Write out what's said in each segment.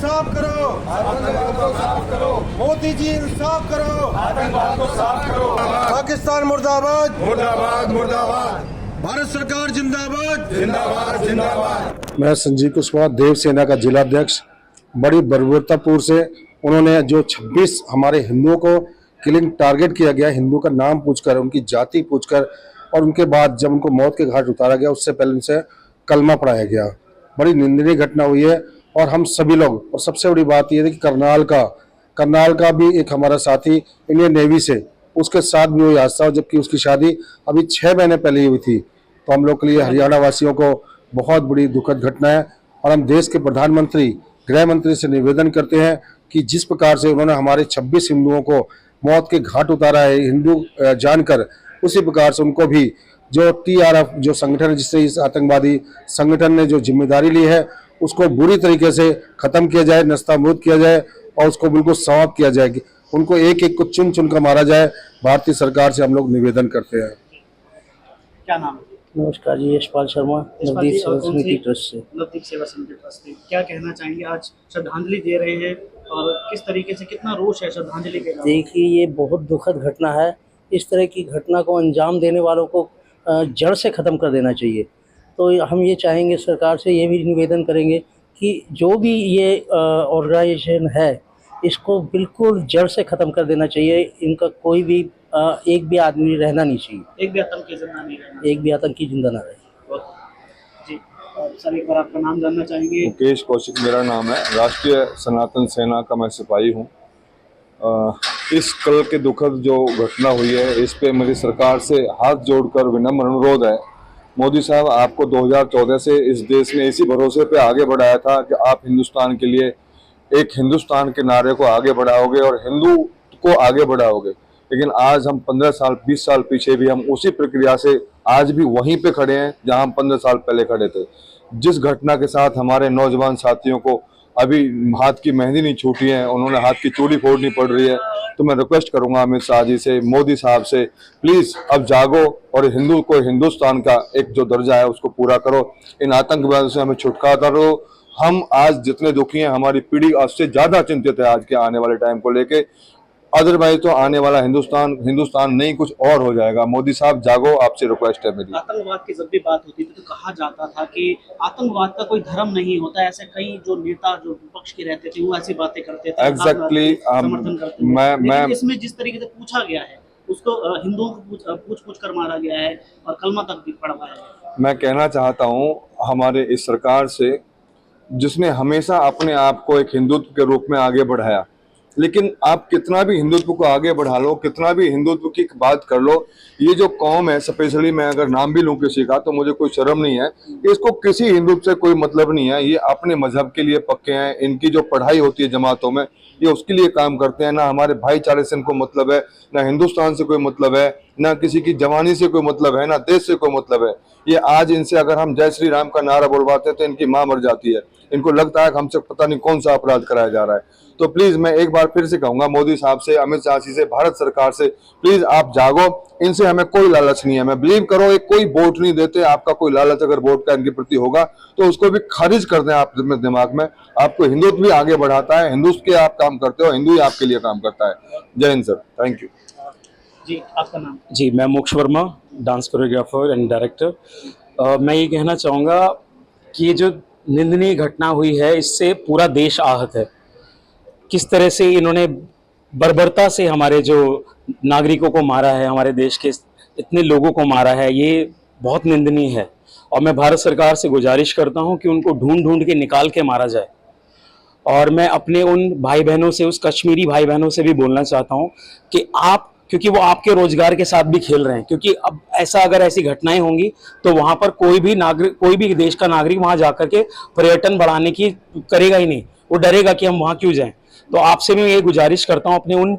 इंसाफ करो, आतंकवाद को साफ करो, मोदी जी इंसाफ करो, आतंकवाद को साफ करो। पाकिस्तान मुर्दाबाद, मुर्दाबाद मुर्दाबाद, भारत सरकार जिंदाबाद, जिंदाबाद जिंदाबाद। मैं संजीव कुशवाहा देव सेना का जिलाध्यक्ष। बड़ी बर्बरतापूर से उन्होंने जो 26 हमारे हिंदुओं को किलिंग टारगेट किया गया, हिंदू का नाम पूछकर, उनकी जाति पूछकर, और उनके बाद जब उनको मौत के घाट उतारा गया उससे पहले उनसे कलमा पढ़ाया गया। बड़ी निंदनीय घटना हुई है। और हम सभी लोग, और सबसे बड़ी बात यह है कि करनाल का भी एक हमारा साथी इंडियन नेवी से, उसके साथ भी हुई हादसा, जबकि उसकी शादी अभी 6 महीने पहले ही हुई थी। तो हम लोग के लिए, हरियाणा वासियों को बहुत बड़ी दुखद घटना है। और हम देश के प्रधानमंत्री, गृह मंत्री से निवेदन करते हैं कि जिस प्रकार से उन्होंने हमारे 26 हिंदुओं को मौत के घाट उतारा है हिंदू जानकर, उसी प्रकार से उनको भी जो TRF जो संगठन है, जिससे इस आतंकवादी संगठन ने जो जिम्मेदारी ली है, उसको बुरी तरीके से खत्म किया जाए, नस्तानाबूद किया जाए और उसको बिल्कुल समाप्त किया जाए। उनको एक एक को चुन चुन कर मारा जाए। भारतीय सरकार से हम लोग निवेदन करते हैं। क्या नाम है? नमस्कार जी, यशपाल शर्मा, नवदीप सेवा समिति ट्रस्ट से। नवदीप सेवा समिति ट्रस्ट से क्या कहना चाहेंगे? आज श्रद्धांजलि दे रहे हैं और किस तरीके से, कितना रोष है श्रद्धांजलि के लिए? देखिए, ये बहुत दुखद घटना है। इस तरह की घटना को अंजाम देने वालों को जड़ से ख़त्म कर देना चाहिए। तो हम ये चाहेंगे, सरकार से ये भी निवेदन करेंगे कि जो भी ये ऑर्गेनाइजेशन है, इसको बिल्कुल जड़ से ख़त्म कर देना चाहिए। इनका कोई भी एक भी आदमी रहना नहीं चाहिए, एक भी आतंकी जिंदा नहीं रहना, एक भी आतंकी जिंदा ना रहे। जी सर, एक बार आपका नाम जानना चाहेंगे? मुकेश कौशिक मेरा नाम है। राष्ट्रीय सनातन सेना का मैं सिपाही हूँ। इस कल के दुखद जो घटना हुई है, इस पे मेरी सरकार से हाथ जोड़कर विनम्र अनुरोध है। मोदी साहब, आपको 2014 से इस देश ने इसी भरोसे पे आगे बढ़ाया था कि आप हिंदुस्तान के लिए एक हिंदुस्तान के नारे को आगे बढ़ाओगे और हिंदू को आगे बढ़ाओगे। लेकिन आज हम 15 साल 20 साल पीछे भी हम उसी प्रक्रिया से आज भी वहीं पे खड़े हैं जहां हम 15 साल पहले खड़े थे। जिस घटना के साथ हमारे नौजवान साथियों को अभी हाथ की मेहंदी नहीं छूटी है, उन्होंने हाथ की चूड़ी फोड़नी पड़ रही है, तो मैं रिक्वेस्ट करूंगा अमित शाह जी से, मोदी साहब से, प्लीज अब जागो और हिंदू को हिंदुस्तान का एक जो दर्जा है उसको पूरा करो। इन आतंकवादियों से हमें छुटकारा दो। हम आज जितने दुखी हैं, हमारी पीढ़ी आज से ज्यादा चिंतित है आज के आने वाले टाइम को लेके। अदरवाइज तो आने वाला हिंदुस्तान नहीं कुछ और हो जाएगा। मोदी साहब जागो, आपसे रिक्वेस्ट है मेरी। आतंकवाद की जब भी बात होती थी तो कहा जाता था कि आतंकवाद का कोई धर्म नहीं होता। ऐसे कई जो नेता जो विपक्ष के रहते थे वो ऐसी बातें करते थे, एग्जैक्टली समर्थन करते थे। मैं इसमें जिस तरीके से पूछा गया है, उसको हिंदुओं को पूछ कर मारा गया है और कलमा तक भी पढ़वाया है। मैं कहना चाहता हूँ हमारे इस सरकार से, जिसने हमेशा अपने आप को एक हिंदुत्व के रूप में आगे बढ़ाया, लेकिन आप कितना भी हिंदुत्व को आगे बढ़ा लो, कितना भी हिंदुत्व की बात कर लो, ये जो कौम है, स्पेशली मैं अगर नाम भी लूं किसी का तो मुझे कोई शर्म नहीं है। इसको किसी हिंदुत्व से कोई मतलब नहीं है। ये अपने मजहब के लिए पक्के हैं। इनकी जो पढ़ाई होती है जमातों में, ये उसके लिए काम करते हैं। ना हमारे भाईचारे से इनको मतलब है, ना हिंदुस्तान से कोई मतलब है, ना किसी की जवानी से कोई मतलब है, ना देश से कोई मतलब है। ये आज इनसे अगर हम जय श्री राम का नारा बोलवाते हैं तो इनकी माँ मर जाती है। इनको लगता है कि हमसे पता नहीं कौन सा अपराध कराया जा रहा है। तो प्लीज मैं एक बार फिर से कहूंगा मोदी साहब से, अमित शाह जी से, भारत सरकार से, प्लीज आप जागो। इनसे हमें कोई लालच नहीं है। मैं बिलीव करो, एक कोई वोट नहीं देते। आपका कोई लालच अगर वोट का इनके प्रति होगा तो उसको भी खारिज कर दें आप अपने दिमाग में। आपको हिंदुत्व भी आगे बढ़ाता है, हिंदुत्व के आप काम करते हो, हिंदू ही आपके लिए काम करता है। जय हिंद सर, थैंक यू। जी आपका नाम? जी, मैं मोक्ष Verma, dance choreographer and director. मैं ये कहना चाहूँगा कि ये जो निंदनीय घटना हुई है, इससे पूरा देश आहत है। किस तरह से इन्होंने बर्बरता से हमारे जो नागरिकों को मारा है, हमारे देश के इतने लोगों को मारा है, ये बहुत निंदनीय है। और मैं भारत सरकार से गुजारिश करता हूँ कि उनको ढूंढ ढूंढ के निकाल के मारा जाए। और मैं अपने उन भाई बहनों से, उस कश्मीरी भाई बहनों से भी बोलना चाहता हूँ कि आप, क्योंकि वो आपके रोजगार के साथ भी खेल रहे हैं, क्योंकि अब अगर ऐसी घटनाएं होंगी तो वहां पर कोई भी देश का नागरिक वहां जाकर के पर्यटन बढ़ाने की करेगा ही नहीं। वो डरेगा कि हम वहां क्यों जाएं। तो आपसे मैं ये गुजारिश करता हूं, अपने उन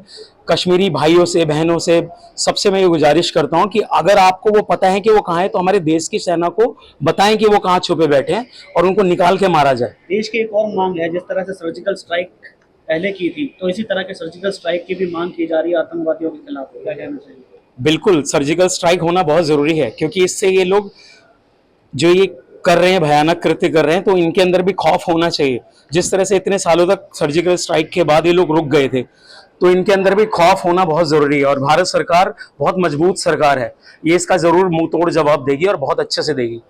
कश्मीरी भाइयों से, बहनों से, सबसे मैं ये गुजारिश करता हूं कि अगर आपको वो पता है कि वो कहाँ है तो हमारे देश की सेना को बताएं कि वो कहाँ छुपे बैठे हैं और उनको निकाल के मारा जाए। देश की एक और मांग है, जिस तरह से सर्जिकल स्ट्राइक पहले की थी, तो इसी तरह के सर्जिकल स्ट्राइक की भी मांग की जा रही है आतंकवादियों के खिलाफ। क्या कहना चाहिए? बिल्कुल, सर्जिकल स्ट्राइक होना बहुत ज़रूरी है, क्योंकि इससे ये लोग जो ये कर रहे हैं, भयानक कृत्य कर रहे हैं, तो इनके अंदर भी खौफ होना चाहिए। जिस तरह से इतने सालों तक सर्जिकल स्ट्राइक के बाद ये लोग रुक गए थे, तो इनके अंदर भी खौफ होना बहुत जरूरी है। और भारत सरकार बहुत मजबूत सरकार है, ये इसका जरूर मुंह तोड़ जवाब देगी और बहुत अच्छे से देगी।